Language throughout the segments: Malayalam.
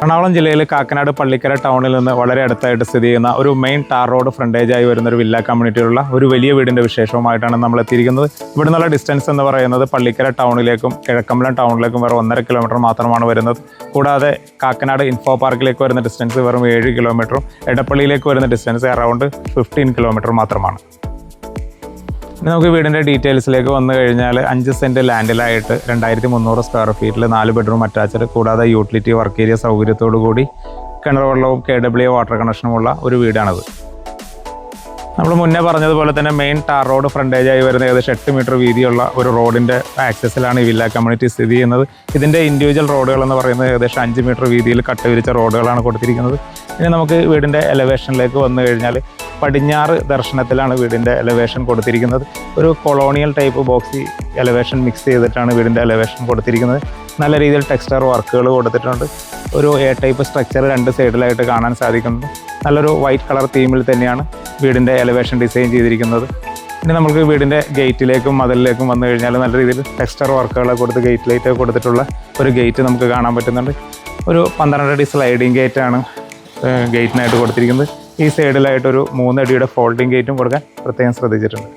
എറണാകുളം ജില്ലയിൽ കാക്കനാട് പള്ളിക്കര ടൗണിൽ നിന്ന് വളരെ അടുത്തായിട്ട് സ്ഥിതി ചെയ്യുന്ന ഒരു മെയിൻ ടാർ റോഡ് ഫ്രണ്ടേജായി വരുന്ന ഒരു വില്ല കമ്മ്യൂണിറ്റിയിലുള്ള ഒരു വലിയ വീടിൻ്റെ വിശേഷവുമായിട്ടാണ് നമ്മൾ എത്തിയിരിക്കുന്നത്. ഇവിടെ നിന്നുള്ള ഡിസ്റ്റൻസ് എന്ന് പറയുന്നത് പള്ളിക്കര ടൗണിലേക്കും കിഴക്കമ്പലം ടൗണിലേക്കും വെറും 1.5 കിലോമീറ്റർ മാത്രമാണ് വരുന്നത്. കൂടാതെ കാക്കനാട് ഇൻഫോ പാർക്കിലേക്ക് വരുന്ന ഡിസ്റ്റൻസ് വെറും 7 കിലോമീറ്ററും എടപ്പള്ളിയിലേക്ക് വരുന്ന ഡിസ്റ്റൻസ് അറൗണ്ട് 15 കിലോമീറ്റർ മാത്രമാണ്. ഇനി നമുക്ക് വീടിൻ്റെ ഡീറ്റെയിൽസിലേക്ക് വന്നു കഴിഞ്ഞാൽ 5 സെൻറ്റ് ലാൻഡിലായിട്ട് 2300 സ്ക്വയർ ഫീറ്റിൽ 4 ബെഡ്റൂം അറ്റാച്ച്ഡ്, കൂടാതെ യൂട്ടിലിറ്റി വർക്ക് ഏരിയ സൗകര്യത്തോടു കൂടി കിണർ വെള്ളവും KW വാട്ടർ കണക്ഷനുമുള്ള ഒരു വീടാണത്. നമ്മൾ മുന്നേ പറഞ്ഞതുപോലെ തന്നെ മെയിൻ ടാർ റോഡ് ഫ്രണ്ടേജായി വരുന്ന ഏകദേശം 8 മീറ്റർ വീതിയുള്ള ഒരു റോഡിൻ്റെ ആക്സസിലാണ് ഈ വില്ല കമ്മ്യൂണിറ്റി സ്ഥിതി ചെയ്യുന്നത്. ഇതിൻ്റെ ഇൻഡിവിജ്വൽ റോഡുകൾ എന്ന് പറയുന്നത് ഏകദേശം 5 മീറ്റർ വീതിയിൽ കട്ട വിരിച്ച റോഡുകളാണ് കൊടുത്തിരിക്കുന്നത്. ഇനി നമുക്ക് വീടിൻ്റെ എലവേഷനിലേക്ക് വന്നു കഴിഞ്ഞാൽ പടിഞ്ഞാറ് ദർശനത്തിലാണ് വീടിൻ്റെ എലവേഷൻ കൊടുത്തിരിക്കുന്നത്. ഒരു colonial type boxy elevation mix ചെയ്തിട്ടാണ് വീടിൻ്റെ എലവേഷൻ കൊടുത്തിരിക്കുന്നത്. നല്ല രീതിയിൽ ടെക്സ്ചർ വർക്കുകൾ കൊടുത്തിട്ടുണ്ട്. ഒരു A ടൈപ്പ് സ്ട്രക്ചർ 2 സൈഡിലായിട്ട് കാണാൻ സാധിക്കുന്നത്. നല്ലൊരു വൈറ്റ് കളർ തീമിൽ തന്നെയാണ് വീടിൻ്റെ എലവേഷൻ ഡിസൈൻ ചെയ്തിരിക്കുന്നത്. ഇനി നമുക്ക് വീടിൻ്റെ ഗേറ്റിലേക്കും മതിലിലേക്കും വന്നു കഴിഞ്ഞാൽ നല്ല രീതിയിൽ ടെക്സ്ചർ വർക്കുകൾ കൊടുത്ത് ഗേറ്റ് ലൈറ്റ് കൊടുത്തിട്ടുള്ള ഒരു ഗേറ്റ് നമുക്ക് കാണാൻ പറ്റുന്നുണ്ട്. ഒരു 12 അടി സ്ലൈഡിങ് ഗേറ്റാണ് ഗേറ്റിനായിട്ട് കൊടുത്തിരിക്കുന്നത്. ഈ സൈഡിലായിട്ടൊരു 3 അടിയുടെ ഫോൾഡിങ് ഗേറ്റും കൊടുക്കാൻ പ്രത്യേകം ശ്രദ്ധിച്ചിട്ടുണ്ട്.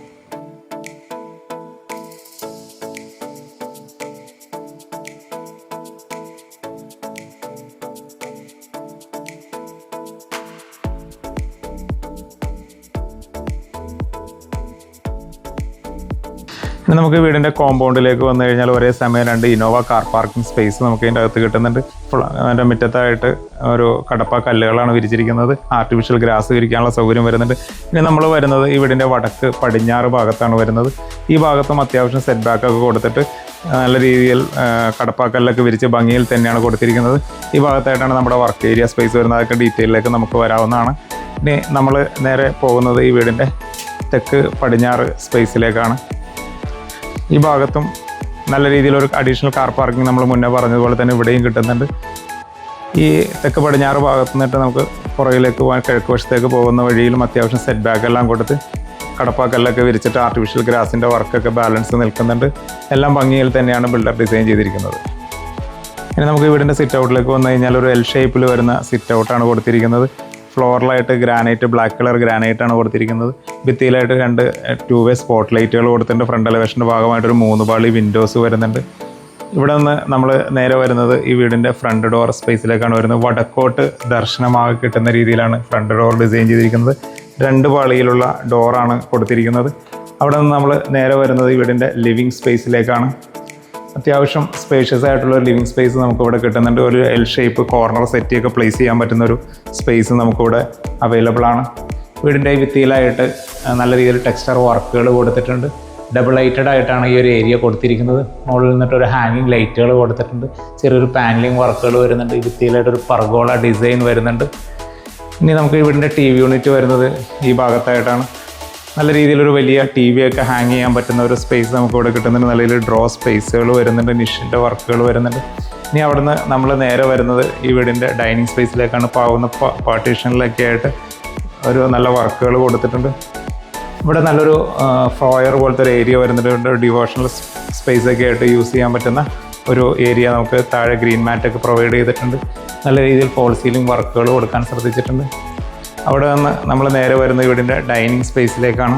ഇനി നമുക്ക് വീടിൻ്റെ കോമ്പൗണ്ടിലേക്ക് വന്നു കഴിഞ്ഞാൽ ഒരേ സമയം 2 ഇന്നോവ കാർ പാർക്കിംഗ് സ്പേസ് നമുക്ക് ഇതിൻ്റെ അകത്ത് കിട്ടുന്നുണ്ട്. അതിൻ്റെ മുറ്റത്തായിട്ട് ഒരു കടപ്പ കല്ലുകളാണ് വിരിച്ചിരിക്കുന്നത്. ആർട്ടിഫിഷ്യൽ ഗ്രാസ് വിരിക്കാനുള്ള സൗകര്യം വരുന്നുണ്ട്. ഇനി നമ്മൾ വരുന്നത് ഈ വീടിൻ്റെ വടക്ക് പടിഞ്ഞാറ് ഭാഗത്താണ് വരുന്നത്. ഈ ഭാഗത്തും അത്യാവശ്യം സെറ്റ് ബാക്കൊക്കെ കൊടുത്തിട്ട് നല്ല രീതിയിൽ കടപ്പാക്കല്ലൊക്കെ വിരിച്ച് ഭംഗിയിൽ തന്നെയാണ് കൊടുത്തിരിക്കുന്നത്. ഈ ഭാഗത്തായിട്ടാണ് നമ്മുടെ വർക്ക് ഏരിയ സ്പേസ് വരുന്നത്. അതൊക്കെ ഡീറ്റെയിലേക്ക് നമുക്ക് വരാവുന്നതാണ്. ഇനി നമ്മൾ നേരെ പോകുന്നത് ഈ വീടിൻ്റെ തെക്ക് പടിഞ്ഞാറ് സ്പേസിലേക്കാണ്. ഈ ഭാഗത്തും നല്ല രീതിയിലൊരു അഡീഷണൽ കാർ പാർക്കിംഗ് നമ്മൾ മുന്നേ പറഞ്ഞതുപോലെ തന്നെ ഇവിടെയും കിട്ടുന്നുണ്ട്. ഈ തെക്ക് പടിഞ്ഞാറ് ഭാഗത്തു നിന്നിട്ട് നമുക്ക് പുറകിലേക്ക് പോകാൻ കിഴക്ക് വശത്തേക്ക് പോകുന്ന വഴിയിലും അത്യാവശ്യം സെറ്റ് ബാക്കെല്ലാം കൊടുത്ത് കടപ്പാക്കല്ലൊക്കെ വിരിച്ചിട്ട് ആർട്ടിഫിഷ്യൽ ഗ്രാസിൻ്റെ വർക്കൊക്കെ ബാലൻസ് നിൽക്കുന്നുണ്ട്. എല്ലാം ഭംഗിയിൽ തന്നെയാണ് ബിൽഡർ ഡിസൈൻ ചെയ്തിരിക്കുന്നത്. ഇനി നമുക്ക് വീടിൻ്റെ സിറ്റ് ഔട്ടിലേക്ക് വന്നു കഴിഞ്ഞാൽ ഒരു L ഷേപ്പിൽ വരുന്ന സിറ്റ് ഔട്ടാണ് കൊടുത്തിരിക്കുന്നത്. ഫ്ലോറിലായിട്ട് ഗ്രാനൈറ്റ്, ബ്ലാക്ക് കളർ ഗ്രാനൈറ്റാണ് കൊടുത്തിരിക്കുന്നത്. ഭിത്തിയിലായിട്ട് 2 2 വേ സ്പോട്ട് ലൈറ്റുകൾ കൊടുത്തിട്ടുണ്ട്. ഫ്രണ്ട് എലവേഷൻ്റെ ഭാഗമായിട്ടൊരു 3 പാളി വിൻഡോസ് വരുന്നുണ്ട്. ഇവിടെ നിന്ന് നമ്മൾ നേരെ വരുന്നത് ഈ വീടിൻ്റെ ഫ്രണ്ട് ഡോർ സ്പേസിലേക്കാണ് വരുന്നത്. വടക്കോട്ട് ദർശനമാകെ കിട്ടുന്ന രീതിയിലാണ് ഫ്രണ്ട് ഡോർ ഡിസൈൻ ചെയ്തിരിക്കുന്നത്. 2 പാളിയിലുള്ള ഡോറാണ് കൊടുത്തിരിക്കുന്നത്. അവിടെ നിന്ന് നമ്മൾ നേരെ വരുന്നത് ഈ വീടിൻ്റെ ലിവിങ് സ്പേസിലേക്കാണ്. അത്യാവശ്യം സ്പേഷ്യസ് ആയിട്ടുള്ള ഒരു ലിവിങ് സ്പേസ് നമുക്കിവിടെ കിട്ടുന്നുണ്ട്. ഒരു L ഷേപ്പ് കോർണർ സെറ്റിയൊക്കെ പ്ലേസ് ചെയ്യാൻ പറ്റുന്ന ഒരു സ്പേസ് നമുക്കിവിടെ അവൈലബിൾ ആണ്. വീടിൻ്റെ ഭിത്തിയിലായിട്ട് നല്ല രീതിയിൽ ടെക്സ്ചർ വർക്കുകൾ കൊടുത്തിട്ടുണ്ട്. ഡബിൾ ലൈറ്റഡ് ആയിട്ടാണ് ഈ ഒരു ഏരിയ കൊടുത്തിരിക്കുന്നത്. മുകളിൽ നിന്നിട്ട് ഒരു ഹാങ്ങിങ് ലൈറ്റുകൾ കൊടുത്തിട്ടുണ്ട്. ചെറിയൊരു പാനലിംഗ് വർക്കുകൾ വരുന്നുണ്ട്. ഈ ഭിത്തിയിലായിട്ടൊരു പർഗോള ഡിസൈൻ വരുന്നുണ്ട്. ഇനി നമുക്ക് ഈ വീടിൻ്റെ TV യൂണിറ്റ് വരുന്നത് ഈ ഭാഗത്തായിട്ടാണ്. നല്ല രീതിയിലൊരു വലിയ TV ഒക്കെ ഹാങ് ചെയ്യാൻ പറ്റുന്ന ഒരു സ്പേസ് നമുക്കിവിടെ കിട്ടുന്നുണ്ട്. നല്ല രീതിയിൽ ഡ്രോ സ്പേസുകൾ വരുന്നുണ്ട്. നിഷിൻ്റെ വർക്കുകൾ വരുന്നുണ്ട്. ഇനി അവിടുന്ന് നമ്മൾ നേരെ വരുന്നത് ഈ വീടിൻ്റെ ഡൈനിങ് സ്പേസിലേക്കാണ്. പാവുന്ന പാർട്ടീഷനിലൊക്കെ ആയിട്ട് ഒരു നല്ല വർക്കുകൾ കൊടുത്തിട്ടുണ്ട്. ഇവിടെ നല്ലൊരു ഫ്ലോയർ പോലത്തെ ഒരു ഏരിയ വരുന്നുണ്ട്. ഡിവോഷണൽ സ്പേസൊക്കെ ആയിട്ട് യൂസ് ചെയ്യാൻ പറ്റുന്ന ഒരു ഏരിയ നമുക്ക് താഴെ ഗ്രീൻ മാറ്റൊക്കെ പ്രൊവൈഡ് ചെയ്തിട്ടുണ്ട്. നല്ല രീതിയിൽ ഫോൾ സീലിംഗ് വർക്കുകൾ കൊടുക്കാൻ ശ്രദ്ധിച്ചിട്ടുണ്ട്. അവിടെ നിന്ന് നമ്മൾ നേരെ വരുന്ന വീടിൻ്റെ ഡൈനിങ് സ്പേസിലേക്കാണ്.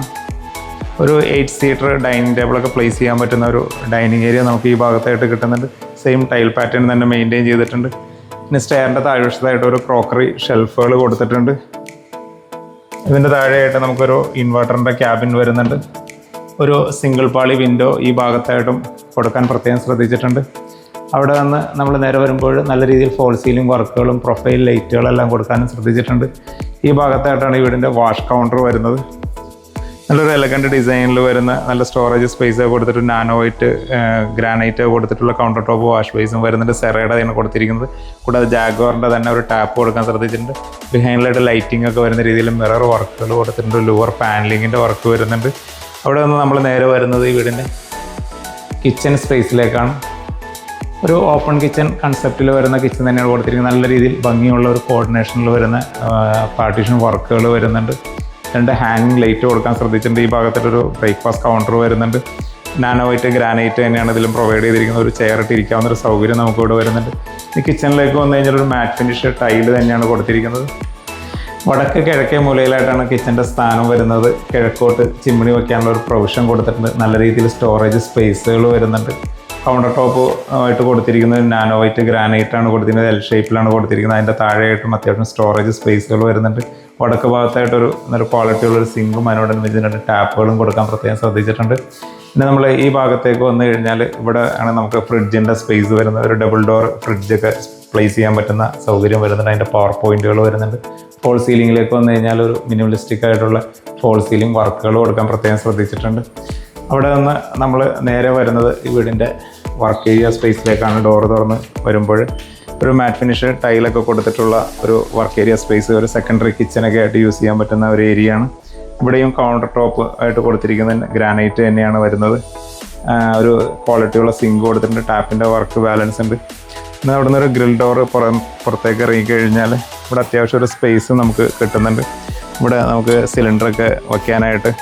ഒരു 8 സീറ്റർ ഡൈനിങ് ടേബിളൊക്കെ പ്ലേസ് ചെയ്യാൻ പറ്റുന്ന ഒരു ഡൈനിങ് ഏരിയ നമുക്ക് ഈ ഭാഗത്തായിട്ട് കിട്ടുന്നുണ്ട്. സെയിം ടൈൽ പാറ്റേൺ തന്നെ മെയിൻറ്റെയിൻ ചെയ്തിട്ടുണ്ട്. പിന്നെ സ്റ്റെയറിൻ്റെ താഴ്വശത്തായിട്ട് ഒരു ക്രോക്കറി ഷെൽഫുകൾ കൊടുത്തിട്ടുണ്ട്. ഇതിൻ്റെ താഴെയായിട്ട് നമുക്കൊരു ഇൻവെർട്ടറിൻ്റെ ക്യാബിൻ വരുന്നുണ്ട്. ഒരു സിംഗിൾ പാളി വിൻഡോ ഈ ഭാഗത്തായിട്ടും കൊടുക്കാൻ പ്രത്യേകം ശ്രദ്ധിച്ചിട്ടുണ്ട്. അവിടെ നിന്ന് നമ്മൾ നേരെ വരുമ്പോൾ നല്ല രീതിയിൽ ഫോൾ സീലിംഗ് വർക്കുകളും പ്രൊഫൈൽ ലൈറ്റുകളെല്ലാം കൊടുക്കാനും ശ്രദ്ധിച്ചിട്ടുണ്ട്. ഈ ഭാഗത്തായിട്ടാണ് ഈ വീടിൻ്റെ വാഷ് കൗണ്ടർ വരുന്നത്. നല്ലൊരു എലഗൻറ്റ് ഡിസൈനിൽ വരുന്ന നല്ല സ്റ്റോറേജ് സ്പേസ് കൊടുത്തിട്ട് നാനോ വൈറ്റ് ഗ്രാനൈറ്റ് കൊടുത്തിട്ടുള്ള കൗണ്ടർ ടോപ്പ് വാഷ് ബേസും വരുന്നുണ്ട്. സെറയുടെ ആണ് കൊടുത്തിരിക്കുന്നത്. കൂടാതെ ജാഗ്വാറിൻ്റെ തന്നെ ഒരു ടാപ്പ് കൊടുക്കാൻ ശ്രദ്ധിച്ചിട്ടുണ്ട്. ബിഹൈൻഡിലായിട്ട് ലൈറ്റിംഗ് ഒക്കെ വരുന്ന രീതിയിൽ മിറർ വർക്കുകൾ കൊടുത്തിട്ടുണ്ട്. ലുവർ പാനലിങ്ങിൻ്റെ വർക്ക് വരുന്നുണ്ട്. അവിടെ നിന്ന് നമ്മൾ നേരെ വരുന്നത് ഈ വീടിൻ്റെ കിച്ചൺ സ്പേസിലേക്കാണ്. ഒരു ഓപ്പൺ കിച്ചൺ കൺസെപ്റ്റിൽ വരുന്ന കിച്ചൺ തന്നെയാണ് കൊടുത്തിരിക്കുന്നത്. നല്ല രീതിയിൽ ഭംഗിയുള്ള ഒരു കോർഡിനേഷനിൽ വരുന്ന പാർട്ടീഷൻ വർക്കുകൾ വരുന്നുണ്ട്. 2 ഹാങ്ങിങ് ലൈറ്റ് കൊടുക്കാൻ ശ്രദ്ധിച്ചിട്ടുണ്ട്. ഈ ഭാഗത്തൊരു ബ്രേക്ക്ഫാസ്റ്റ് കൗണ്ടർ വരുന്നുണ്ട്. നാനോ വൈറ്റ് ഗ്രാനൈറ്റ് തന്നെയാണ് ഇതിലും പ്രൊവൈഡ് ചെയ്തിരിക്കുന്നത്. ഒരു ചെയർ ഇട്ട് ഇരിക്കാവുന്ന ഒരു സൗകര്യം നമുക്ക് ഇവിടെ വരുന്നുണ്ട്. ഈ കിച്ചണിലേക്ക് വന്നു കഴിഞ്ഞാൽ ഒരു മാറ്റ് ഫിനിഷ് ടൈല് തന്നെയാണ് കൊടുത്തിരിക്കുന്നത്. വടക്ക് കിഴക്കേ മൂലയിലായിട്ടാണ് കിച്ചൻ്റെ സ്ഥാനം വരുന്നത്. കിഴക്കോട്ട് ചിമ്മിണി വയ്ക്കാനുള്ള ഒരു പ്രൊവിഷൻ കൊടുത്തിട്ടുണ്ട്. നല്ല രീതിയിൽ സ്റ്റോറേജ് സ്പേസുകൾ വരുന്നുണ്ട്. കൗണ്ടർ ടോപ്പ് ആയിട്ട് കൊടുത്തിരിക്കുന്നത് നാനോ വൈറ്റ് ഗ്രാനൈറ്റ് ആണ് കൊടുത്തിരിക്കുന്നത്. എൽ ഷേപ്പിലാണ് കൊടുത്തിരിക്കുന്നത്. അതിൻ്റെ താഴെയായിട്ടും അത്യാവശ്യം സ്റ്റോറേജ് സ്പേസുകൾ വരുന്നുണ്ട്. വടക്ക് ഭാഗത്തായിട്ടൊരു നല്ല ക്വാളിറ്റി ഉള്ളൊരു സിങ്കും അതിനോടനുബന്ധിച്ച് 2 ടാപ്പുകളും കൊടുക്കാൻ പ്രത്യേകം ശ്രദ്ധിച്ചിട്ടുണ്ട്. പിന്നെ നമ്മൾ ഈ ഭാഗത്തേക്ക് വന്നു കഴിഞ്ഞാൽ ഇവിടെ ആണ് നമുക്ക് ഫ്രിഡ്ജിൻ്റെ സ്പേസ് വരുന്നത്. ഒരു ഡബിൾ ഡോർ ഫ്രിഡ്ജൊക്കെ പ്ലേസ് ചെയ്യാൻ പറ്റുന്ന സൗകര്യം വരുന്നുണ്ട്. അതിൻ്റെ പവർ പോയിന്റുകൾ വരുന്നുണ്ട്. ഫോൾ സീലിംഗിലേക്ക് വന്നു കഴിഞ്ഞാൽ ഒരു മിനിമലിസ്റ്റിക് ആയിട്ടുള്ള ഫോൾ സീലിംഗ് വർക്കുകൾ കൊടുക്കാൻ പ്രത്യേകം ശ്രദ്ധിച്ചിട്ടുണ്ട്. അവിടെ നിന്ന് നമ്മൾ നേരെ വരുന്നത് ഈ വീടിൻ്റെ വർക്ക് ഏരിയ സ്പേസിലേക്കാണ്. ഡോറ് തുറന്ന് വരുമ്പോൾ ഒരു മാറ്റ് ഫിനിഷ് ടൈലൊക്കെ കൊടുത്തിട്ടുള്ള ഒരു വർക്ക് ഏരിയ സ്പേസ്, ഒരു സെക്കൻഡറി കിച്ചനൊക്കെ ആയിട്ട് യൂസ് ചെയ്യാൻ പറ്റുന്ന ഒരു ഏരിയയാണ്. ഇവിടെയും കൗണ്ടർ ടോപ്പ് ആയിട്ട് കൊടുത്തിരിക്കുന്നത് ഗ്രാനൈറ്റ് തന്നെയാണ് വരുന്നത്. ഒരു ക്വാളിറ്റിയുള്ള സിങ്ക് കൊടുത്തിട്ടുണ്ട്. ടാപ്പിൻ്റെ വർക്ക് ബാലൻസ് ഉണ്ട്. എന്നാൽ അവിടെ നിന്ന് ഒരു ഗ്രിൽ ഡോറ് പുറത്തേക്ക് ഇറങ്ങി കഴിഞ്ഞാൽ ഇവിടെ അത്യാവശ്യം ഒരു സ്പേസ് നമുക്ക് കിട്ടുന്നുണ്ട്. ഇവിടെ നമുക്ക് സിലിണ്ടറൊക്കെ വയ്ക്കാനായിട്ട്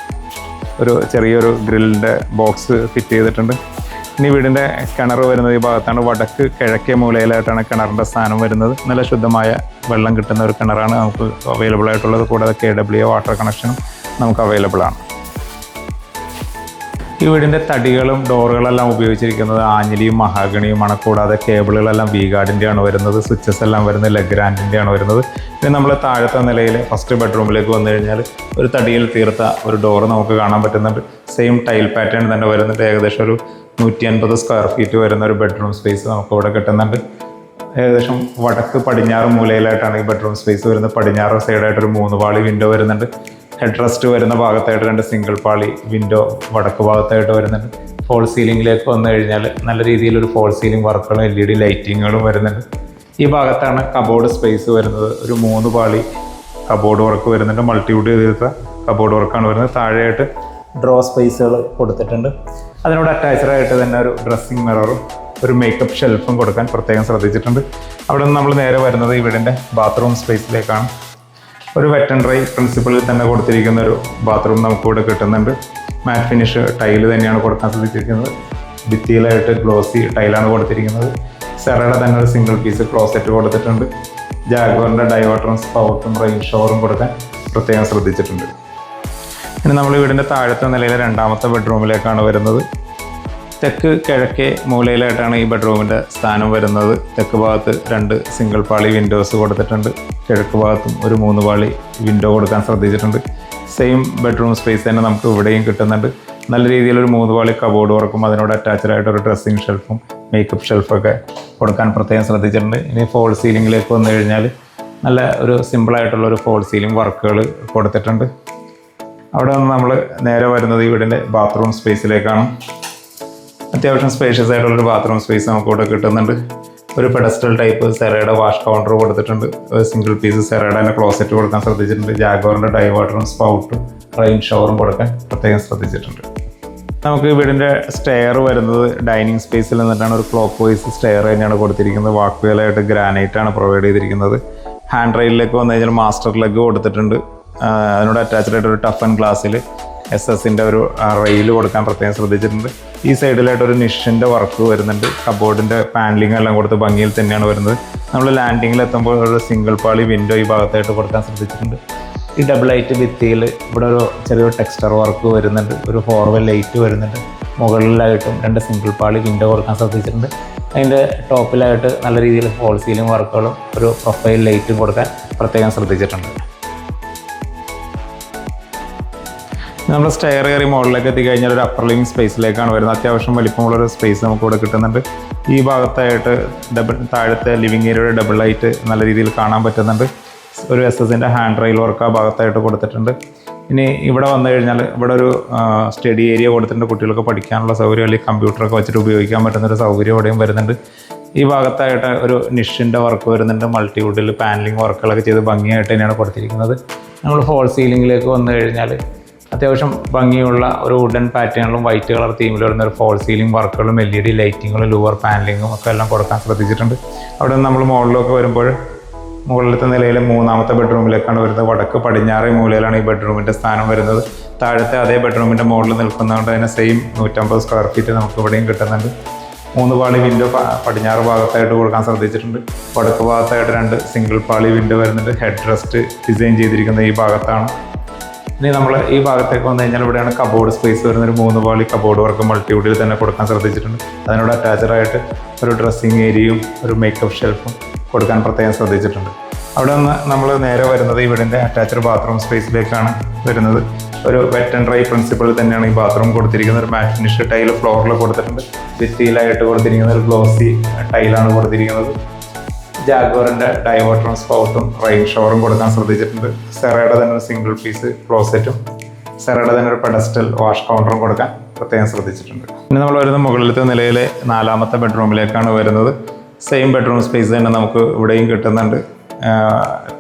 ഒരു ചെറിയൊരു ഗ്രില്ലിൻ്റെ ബോക്സ് ഫിറ്റ് ചെയ്തിട്ടുണ്ട്. ഇനി വീടിൻ്റെ കിണർ വരുന്നത് ഈ ഭാഗത്താണ്. വടക്ക് കിഴക്കേ മൂലയിലായിട്ടാണ് കിണറിൻ്റെ സ്ഥാനം വരുന്നത്. നല്ല ശുദ്ധമായ വെള്ളം കിട്ടുന്ന ഒരു കിണറാണ് നമുക്ക് അവൈലബിൾ ആയിട്ടുള്ളത്. കൂടാതെ KWA വാട്ടർ കണക്ഷനും നമുക്ക് അവൈലബിൾ ആണ്. ഈ വീടിൻ്റെ തടികളും ഡോറുകളെല്ലാം ഉപയോഗിച്ചിരിക്കുന്നത് ആഞ്ഞിലിയും മഹാഗണിയുമാണ്. കൂടാതെ കേബിളുകളെല്ലാം V-ഗാർഡിൻ്റെയാണ് വരുന്നത്. സ്വിച്ചസ് എല്ലാം വരുന്നത് ലെഗ്രാൻഡിൻ്റെയാണ് വരുന്നത്. പിന്നെ നമ്മൾ താഴത്തെ നിലയിൽ ഫസ്റ്റ് ബെഡ്റൂമിലേക്ക് വന്നു കഴിഞ്ഞാൽ ഒരു തടിയിൽ തീർത്ത ഒരു ഡോറ് നമുക്ക് കാണാൻ പറ്റുന്നുണ്ട്. സെയിം ടൈൽ പാറ്റേൺ തന്നെ വരുന്നുണ്ട്. ഏകദേശം ഒരു 150 സ്ക്വയർ ഫീറ്റ് വരുന്ന ഒരു ബെഡ്റൂം സ്പേസ് നമുക്ക് ഇവിടെ കിട്ടുന്നുണ്ട്. ഏകദേശം വടക്ക് പടിഞ്ഞാറ് മൂലയിലായിട്ടാണ് ഈ ബെഡ്റൂം സ്പേസ് വരുന്നത്. പടിഞ്ഞാറ് സൈഡായിട്ടൊരു 3 പാളി വിൻഡോ വരുന്നുണ്ട്. ഹെഡ് റെസ്റ്റ് വരുന്ന ഭാഗത്തായിട്ട് 2 സിംഗിൾ പാളി വിൻഡോ വടക്ക് ഭാഗത്തായിട്ട് വരുന്നുണ്ട്. ഫോൾ സീലിംഗിലേക്ക് വന്നു കഴിഞ്ഞാൽ നല്ല രീതിയിലൊരു ഫോൾ സീലിംഗ് വർക്കുകളും LED ലൈറ്റിങ്ങുകളും വരുന്നുണ്ട്. ഈ ഭാഗത്താണ് കബോർഡ് സ്പേസ് വരുന്നത്. ഒരു 3 പാളി കബോർഡ് വർക്ക് വരുന്നുണ്ട്. മൾട്ടിവുഡ് ചെയ്തിട്ട് കബോർഡ് വർക്കാണ് വരുന്നത്. താഴെയായിട്ട് ഡ്രോ സ്പേസുകൾ കൊടുത്തിട്ടുണ്ട്. അതിനോട് അറ്റാച്ച്ഡായിട്ട് തന്നെ ഒരു ഡ്രസ്സിങ് മിററും ഒരു മേക്കപ്പ് ഷെൽഫും കൊടുക്കാൻ പ്രത്യേകം ശ്രദ്ധിച്ചിട്ടുണ്ട്. അവിടെ നിന്ന് നമ്മൾ നേരെ വരുന്നത് ഇവിടിൻ്റെ ബാത്റൂം സ്പേസിലേക്കാണ്. ഒരു വെറ്റ് ആൻഡ് ഡ്രൈ പ്രിൻസിപ്പിളിൽ തന്നെ കൊടുത്തിരിക്കുന്ന ഒരു ബാത്റൂം നമുക്കിവിടെ കിട്ടുന്നുണ്ട്. മാറ്റ് ഫിനിഷ് ടൈല് തന്നെയാണ് കൊടുക്കാൻ ശ്രദ്ധിച്ചിരിക്കുന്നത്. ഭിത്തിയിലായിട്ട് ഗ്ലോസി ടൈലാണ് കൊടുത്തിരിക്കുന്നത്. സെറയുടെ തന്നെ ഒരു സിംഗിൾ പീസ് ക്ലോസറ്റ് കൊടുത്തിട്ടുണ്ട്. ജാഗ്വറിൻ്റെ ഡൈവേർട്ടറും സ്പൗട്ടും റെയിൻ ഷവറും കൊടുക്കാൻ പ്രത്യേകം ശ്രദ്ധിച്ചിട്ടുണ്ട്. ഇനി നമ്മൾ വീടിൻ്റെ താഴത്തെ നിലയിലെ 2ാമത്തെ ബെഡ്റൂമിലേക്കാണ് വരുന്നത്. തെക്ക് കിഴക്കേ മൂലയിലായിട്ടാണ് ഈ ബെഡ്റൂമിൻ്റെ സ്ഥാനം വരുന്നത്. തെക്ക് ഭാഗത്ത് 2 സിംഗിൾ പാളി വിൻഡോസ് കൊടുത്തിട്ടുണ്ട്. കിഴക്ക് ഭാഗത്തും ഒരു 3 പാളി വിൻഡോ കൊടുക്കാൻ ശ്രദ്ധിച്ചിട്ടുണ്ട്. സെയിം ബെഡ്റൂം സ്പേസ് തന്നെ നമുക്ക് ഇവിടെയും കിട്ടുന്നുണ്ട്. നല്ല രീതിയിലൊരു 3 പാളി കബോർഡ് വർക്കും അതിനോട് അറ്റാച്ച്ഡായിട്ട് ഒരു ഡ്രസ്സിങ് ഷെൽഫും മേക്കപ്പ് ഷെൽഫൊക്കെ കൊടുക്കാൻ പ്രത്യേകം ശ്രദ്ധിച്ചിട്ടുണ്ട്. ഇനി ഫോൾ സീലിംഗിലേക്ക് വന്നു കഴിഞ്ഞാൽ നല്ല ഒരു സിമ്പിളായിട്ടുള്ളൊരു ഫോൾ സീലിംഗ് വർക്കുകൾ കൊടുത്തിട്ടുണ്ട്. അവിടെ നിന്ന് നമ്മൾ നേരെ വരുന്നത് ഈ വീടിൻ്റെ ബാത്റൂം സ്പേസിലേക്കാണ്. അത്യാവശ്യം സ്പേഷ്യസ് ആയിട്ടുള്ളൊരു ബാത്റൂം സ്പേസ് നമുക്കിവിടെ കിട്ടുന്നുണ്ട്. ഒരു പെഡസ്റ്റൽ ടൈപ്പ് സെറയുടെ വാഷ് കൗണ്ടർ കൊടുത്തിട്ടുണ്ട്. ഒരു സിംഗിൾ പീസ് സെറയുടെ തന്നെ ക്ലോസറ്റ് കൊടുക്കാൻ ശ്രദ്ധിച്ചിട്ടുണ്ട്. ജാഗ്വറിൻ്റെ ഡൈവേർട്ടറും സ്പൗട്ടും റെയിൻ ഷവറും കൊടുക്കാൻ പ്രത്യേകം ശ്രദ്ധിച്ചിട്ടുണ്ട്. നമുക്ക് വീടിൻ്റെ സ്റ്റെയർ വരുന്നത് ഡൈനിങ് സ്പേസിൽ നിന്നിട്ടാണ്. ഒരു ക്ലോക്ക് വൈസ് സ്റ്റെയർ തന്നെയാണ് കൊടുത്തിരിക്കുന്നത്. വാക്കുകളായിട്ട് ഗ്രാനൈറ്റാണ് പ്രൊവൈഡ് ചെയ്തിരിക്കുന്നത്. ഹാൻഡ് റെയിലിലേക്ക് വന്നു കഴിഞ്ഞാൽ മാസ്റ്റർ ലെഗ് കൊടുത്തിട്ടുണ്ട്. അതിനോട് അറ്റാച്ച്ഡായിട്ട് ഒരു ടഫ് ആൻഡ് ഗ്ലാസ്സിൽ SS-ൻ്റെ ഒരു റെയിൽ കൊടുക്കാൻ പ്രത്യേകം ശ്രദ്ധിച്ചിട്ടുണ്ട്. ഈ സൈഡിലായിട്ടൊരു നിഷിൻ്റെ വർക്ക് വരുന്നുണ്ട്. കബോർഡിൻ്റെ പാനലിംഗ് എല്ലാം കൊടുത്ത് ഭംഗിയിൽ തന്നെയാണ് വരുന്നത്. നമ്മൾ ലാൻഡിങ്ങിൽ എത്തുമ്പോൾ ഒരു സിംഗിൾ പാളി വിൻഡോ ഈ ഭാഗത്തായിട്ട് കൊടുക്കാൻ ശ്രദ്ധിച്ചിട്ടുണ്ട്. ഈ ഡബിൾ ലൈറ്റ് ഭിത്തിയിൽ ഇവിടെ ഒരു ചെറിയൊരു ടെക്സ്ചർ വർക്ക് വരുന്നുണ്ട്. ഒരു 4-way ലൈറ്റ് വരുന്നുണ്ട്. മുകളിലായിട്ടും 2 സിംഗിൾ പാളി വിൻഡോ കൊടുക്കാൻ ശ്രദ്ധിച്ചിട്ടുണ്ട്. അതിൻ്റെ ടോപ്പിലായിട്ട് നല്ല രീതിയിൽ ഫോൾ സീലിംഗ് വർക്കുകളും ഒരു പ്രൊഫൈൽ ലൈറ്റും കൊടുക്കാൻ പ്രത്യേകം ശ്രദ്ധിച്ചിട്ടുണ്ട്. നമ്മൾ സ്റ്റെയർ കയറി മുകളിലേക്ക് എത്തിക്കഴിഞ്ഞാൽ ഒരു അപ്പർ ലിവിംഗ് സ്പേസിലേക്കാണ് വരുന്നത്. അത്യാവശ്യം വലിപ്പമുള്ളൊരു സ്പേസ് നമുക്കിവിടെ കിട്ടുന്നുണ്ട്. ഈ ഭാഗത്തായിട്ട് താഴത്തെ ലിവിംഗ് ഏരിയയുടെ ഡബിൾ ലൈറ്റ് നല്ല രീതിയിൽ കാണാൻ പറ്റുന്നുണ്ട്. ഒരു SS-ൻ്റെ ഹാൻഡ് റെയിൽ വർക്ക് ആ ഭാഗത്തായിട്ട് കൊടുത്തിട്ടുണ്ട്. ഇനി ഇവിടെ വന്നു കഴിഞ്ഞാൽ ഇവിടെ ഒരു സ്റ്റഡി ഏരിയ കൊടുത്തിട്ടുണ്ട്. കുട്ടികൾക്ക് പഠിക്കാനുള്ള സൗകര്യം അല്ലെങ്കിൽ കമ്പ്യൂട്ടറൊക്കെ വെച്ചിട്ട് ഉപയോഗിക്കാൻ പറ്റുന്നൊരു സൗകര്യം ഇവിടെയും വരുന്നുണ്ട്. ഈ ഭാഗത്തായിട്ട് ഒരു നിഷിൻ്റെ വർക്ക് വരുന്നുണ്ട്. മൾട്ടിവുഡിൽ പാനലിംഗ് വർക്കുകളൊക്കെ ചെയ്ത് ഭംഗിയായിട്ട് തന്നെയാണ് കൊടുത്തിരിക്കുന്നത്. നമ്മൾ ഫോൾ സീലിംഗിലേക്ക് വന്നു കഴിഞ്ഞാൽ അത്യാവശ്യം ഭംഗിയുള്ള ഒരു വുഡൻ പാറ്റേണിലും വൈറ്റ് കളർ തീമിൽ വരുന്ന ഒരു ഫോൾ സീലിംഗ് വർക്കുകളും LED ലൈറ്റിങ്ങുകളും ലൂവർ പാനലിങ്ങും ഒക്കെ എല്ലാം കൊടുക്കാൻ ശ്രദ്ധിച്ചിട്ടുണ്ട്. അവിടെ നിന്ന് നമ്മൾ മുകളിലൊക്കെ വരുമ്പോൾ മുകളിലത്തെ നിലയിലെ മൂന്നാമത്തെ ബെഡ്റൂമിലേക്കാണ് വരുന്നത്. വടക്ക് പടിഞ്ഞാറേ മൂലയിലാണ് ഈ ബെഡ്റൂമിൻ്റെ സ്ഥാനം വരുന്നത്. താഴത്തെ അതേ ബെഡ്റൂമിൻ്റെ മുകളിൽ നിൽക്കുന്നതുകൊണ്ട് തന്നെ സെയിം 150 സ്ക്വയർ ഫീറ്റ് നമുക്ക് ഇവിടെയും കിട്ടുന്നുണ്ട്. 3 പാളി വിൻഡോ പടിഞ്ഞാറ് ഭാഗത്തായിട്ട് കൊടുക്കാൻ ശ്രദ്ധിച്ചിട്ടുണ്ട്. വടക്ക് ഭാഗത്തായിട്ട് 2 സിംഗിൾ പാളി വിൻഡോ വരുന്നുണ്ട്. ഹെഡ് റെസ്റ്റ് ഡിസൈൻ ചെയ്തിരിക്കുന്നത് ഈ ഭാഗത്താണ്. ഇനി നമ്മൾ ഈ ഭാഗത്തേക്ക് വന്നു കഴിഞ്ഞാൽ ഇവിടെയാണ് കബോർഡ് സ്പേസ് വരുന്നത്. ഒരു 3 പാളി കബോർഡ് വർക്ക് മൾട്ടിവുഡിൽ തന്നെ കൊടുക്കാൻ ശ്രദ്ധിച്ചിട്ടുണ്ട്. അതിനോട് അറ്റാച്ചഡായിട്ട് ഒരു ഡ്രസ്സിങ് ഏരിയയും ഒരു മേക്കപ്പ് ഷെൽഫും കൊടുക്കാൻ പ്രത്യേകം ശ്രദ്ധിച്ചിട്ടുണ്ട്. അവിടെ നിന്ന് നമ്മൾ നേരെ വരുന്നത് ഇവിടുത്തെ അറ്റാച്ച്ഡ് ബാത്റൂം സ്പേസിലേക്കാണ് വരുന്നത്. ഒരു വെറ്റ് ആൻഡ് ഡ്രൈ പ്രിൻസിപ്പിൾ തന്നെയാണ് ഈ ബാത്റൂം കൊടുത്തിരിക്കുന്നത്. ഒരു മാറ്റ് ഫിനിഷ് ടൈല് ഫ്ലോറിൽ കൊടുത്തിട്ടുണ്ട്. ഭിത്തിയിലായിട്ട് കൊടുത്തിരിക്കുന്നത് ഒരു ഗ്ലോസി ടൈലാണ് കൊടുത്തിരിക്കുന്നത്. ജാഗ്വറിൻ്റെ ഡൈവേർട്ടറും സ്പൗട്ടും റെയിൻ ഷവറും കൊടുക്കാൻ ശ്രദ്ധിച്ചിട്ടുണ്ട്. സെറയുടെ തന്നെ ഒരു സിംഗിൾ പീസ് ക്ലോസറ്റും സെറയുടെ തന്നെ ഒരു പെഡസ്റ്റൽ വാഷ് കൗണ്ടറും കൊടുക്കാൻ പ്രത്യേകം ശ്രദ്ധിച്ചിട്ടുണ്ട്. ഇനി നമ്മൾ വരുന്നത് മുകളിലത്തെ നിലയിലെ 4ാമത്തെ ബെഡ്റൂമിലേക്കാണ് വരുന്നത്. സെയിം ബെഡ്റൂം സ്പേസ് തന്നെ നമുക്ക് ഇവിടെയും കിട്ടുന്നുണ്ട്.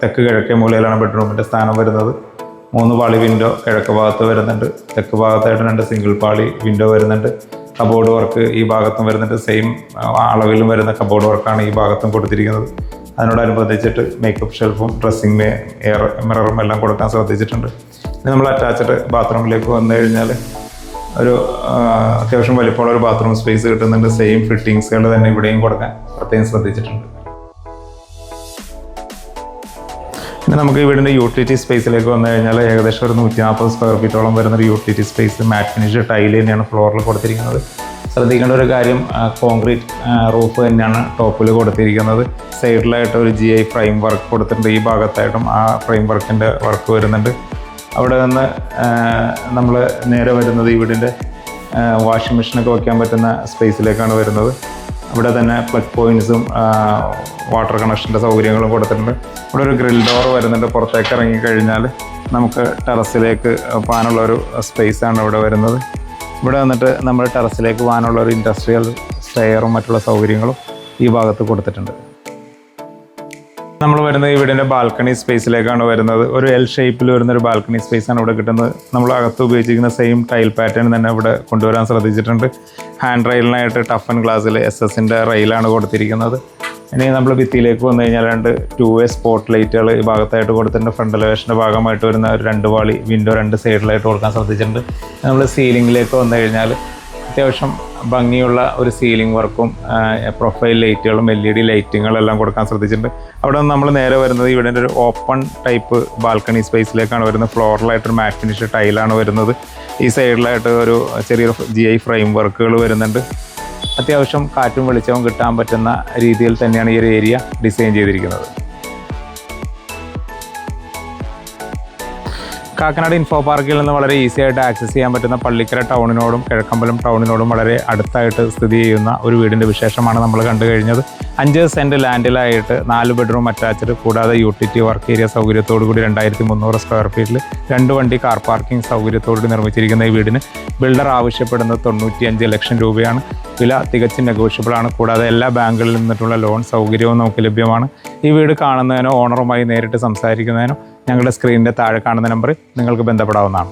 തെക്ക് കിഴക്കേ മൂലയിലാണ് ബെഡ്റൂമിൻ്റെ സ്ഥാനം വരുന്നത്. 3 പാളി വിൻഡോ കിഴക്ക് ഭാഗത്ത് വരുന്നുണ്ട്. തെക്ക് ഭാഗത്തായിട്ട് 2 സിംഗിൾ പാളി വിൻഡോ വരുന്നുണ്ട്. കബോർഡ് വർക്ക് ഈ ഭാഗത്തും വരുന്നുണ്ട്. സെയിം അളവിലും വരുന്ന കബോർഡ് വർക്കാണ് ഈ ഭാഗത്തും കൊടുത്തിരിക്കുന്നത്. അതിനോടനുബന്ധിച്ചിട്ട് മേക്കപ്പ് ഷെൽഫും ഡ്രസ്സിങ് മിററും എല്ലാം കൊടുക്കാൻ ശ്രദ്ധിച്ചിട്ടുണ്ട്. ഇനി നമ്മൾ അറ്റാച്ച്ഡ് ബാത്റൂമിലേക്ക് വന്നു കഴിഞ്ഞാൽ ഒരു അത്യാവശ്യം വലിപ്പമുള്ള ഒരു ബാത്റൂം സ്പേസ് കിട്ടുന്നുണ്ട്. സെയിം ഫിറ്റിങ്സുകൾ തന്നെ ഇവിടെയും കൊടുക്കാൻ പ്രത്യേകം ശ്രദ്ധിച്ചിട്ടുണ്ട്. പിന്നെ നമുക്ക് ഈ വീടിൻ്റെ യൂട്ടിലിറ്റി സ്പേസിലേക്ക് വന്നു കഴിഞ്ഞാൽ ഏകദേശം ഒരു 140 സ്ക്വയർ ഫീറ്റോളം വരുന്നൊരു യൂട്ടിലിറ്റി സ്പേസ് മാറ്റ് ഫിനിഷ് ടൈൽ തന്നെയാണ് ഫ്ലോറിൽ കൊടുത്തിരിക്കുന്നത്. ശ്രദ്ധിക്കേണ്ട ഒരു കാര്യം, കോൺക്രീറ്റ് റൂഫ് തന്നെയാണ് ടോപ്പിൽ കൊടുത്തിരിക്കുന്നത്. സൈഡിലായിട്ട് ഒരു GI ഫ്രെയിം വർക്ക് കൊടുത്തിട്ടുണ്ട്. ഈ ഭാഗത്തായിട്ടും ആ ഫ്രെയിം വർക്കിൻ്റെ വർക്ക് വരുന്നുണ്ട്. അവിടെ നിന്ന് നമ്മൾ നേരെ വരുന്നത് ഈ വീടിൻ്റെ വാഷിംഗ് മെഷീനൊക്കെ വയ്ക്കാൻ പറ്റുന്ന സ്പേസിലേക്കാണ് വരുന്നത്. ഇവിടെ തന്നെ പ്ലഗ് പോയിൻറ്റ്സും വാട്ടർ കണക്ഷൻ്റെ സൗകര്യങ്ങളും കൊടുത്തിട്ടുണ്ട്. ഇവിടെ ഒരു ഗ്രിൽ ഡോർ വരുന്നുണ്ട്. പുറത്തേക്ക് ഇറങ്ങിക്കഴിഞ്ഞാൽ നമുക്ക് ടെറസിലേക്ക് പോകാനുള്ളൊരു സ്പേസാണ് ഇവിടെ വരുന്നത്. ഇവിടെ വന്നിട്ട് നമ്മൾ ടെറസിലേക്ക് പോകാനുള്ള ഒരു ഇൻഡസ്ട്രിയൽ സ്റ്റെയറും മറ്റുള്ള സൗകര്യങ്ങളും ഈ ഭാഗത്ത് കൊടുത്തിട്ടുണ്ട്. നമ്മൾ വരുന്നത് ഈ വീടിൻ്റെ ബാൽക്കണി സ്പേസിലേക്കാണ് വരുന്നത്. ഒരു L ഷേപ്പിൽ വരുന്നൊരു ബാൽക്കണി സ്പേസാണ് ഇവിടെ കിട്ടുന്നത്. നമ്മൾ അകത്ത് ഉപയോഗിച്ചിരിക്കുന്ന സെയിം ടൈൽ പാറ്റേൺ തന്നെ ഇവിടെ കൊണ്ടുവരാൻ ശ്രദ്ധിച്ചിട്ടുണ്ട്. ഹാൻഡ് റെയിലിനായിട്ട് ടഫ് ആൻഡ് ഗ്ലാസ്സിൽ SS-ൻ്റെ റെയിലാണ് കൊടുത്തിരിക്കുന്നത്. ഇനി നമ്മൾ ഭിത്തിയിലേക്ക് വന്നു കഴിഞ്ഞാൽ 2 2-way സ്പോട്ട് ലൈറ്റുകൾ ഈ ഭാഗത്തായിട്ട് കൊടുത്തിട്ടുണ്ട്. ഫ്രണ്ട് എലിവേഷൻ്റെ ഭാഗമായിട്ട് വരുന്ന ഒരു 2 പാളി വിൻഡോ 2 സൈഡിലായിട്ട് കൊടുക്കാൻ ശ്രദ്ധിച്ചിട്ടുണ്ട്. നമ്മൾ സീലിംഗിലേക്ക് വന്നു കഴിഞ്ഞാൽ അത്യാവശ്യം ഭംഗിയുള്ള ഒരു സീലിംഗ് വർക്കും പ്രൊഫൈൽ ലൈറ്റുകളും LED ലൈറ്റിങ്ങുകളെല്ലാം കൊടുക്കാൻ ശ്രദ്ധിച്ചിട്ടുണ്ട്. അവിടെ നിന്ന് നമ്മൾ നേരെ വരുന്നത് ഇവിടെ ഒരു ഓപ്പൺ ടൈപ്പ് ബാൽക്കണി സ്പേസിലേക്കാണ് വരുന്നത്. ഫ്ലോറിലായിട്ടൊരു മാറ്റ് ഫിനിഷ് ടൈലാണ് വരുന്നത്. ഈ സൈഡിലായിട്ട് ഒരു ചെറിയൊരു GI ഫ്രെയിം വർക്കുകൾ വരുന്നുണ്ട്. അത്യാവശ്യം കാറ്റും വെളിച്ചവും കിട്ടാൻ പറ്റുന്ന രീതിയിൽ തന്നെയാണ് ഈ ഒരു ഏരിയ ഡിസൈൻ ചെയ്തിരിക്കുന്നത്. കാക്കനാട് ഇൻഫോ പാർക്കിൽ നിന്ന് വളരെ ഈസി ആയിട്ട് ആക്സസ് ചെയ്യാൻ പറ്റുന്ന പള്ളിക്കര ടൗണിനോടും കിഴക്കമ്പലം ടൗണിനോടും വളരെ അടുത്തായിട്ട് സ്ഥിതി ചെയ്യുന്ന ഒരു വീടിൻ്റെ വിശേഷമാണ് നമ്മൾ കണ്ടു കഴിഞ്ഞത്. 5 സെൻറ്റ് ലാൻഡിലായിട്ട് 4 ബെഡ്റൂം അറ്റാച്ച്ഡ്, കൂടാതെ യൂട്ടിലിറ്റി വർക്ക് ഏരിയ സൗകര്യത്തോടു കൂടി 2300 സ്ക്വയർ ഫീറ്റിൽ 2 വണ്ടി കാർ പാർക്കിംഗ് സൗകര്യത്തോടുകൂടി നിർമ്മിച്ചിരിക്കുന്ന ഈ വീടിന് ബിൽഡർ ആവശ്യപ്പെടുന്നത് 95 ലക്ഷം രൂപയാണ്. വില തികച്ചും നെഗോഷ്യബിളാണ്. കൂടാതെ എല്ലാ ബാങ്കുകളിൽ നിന്നിട്ടുള്ള ലോൺ സൗകര്യവും നമുക്ക് ലഭ്യമാണ്. ഈ വീട് കാണുന്നതിനോ ഓണറുമായി നേരിട്ട് സംസാരിക്കുന്നതിനോ ഞങ്ങളുടെ സ്ക്രീനിൻ്റെ താഴെ കാണുന്ന നമ്പറിൽ നിങ്ങൾക്ക് ബന്ധപ്പെടാവുന്നതാണ്.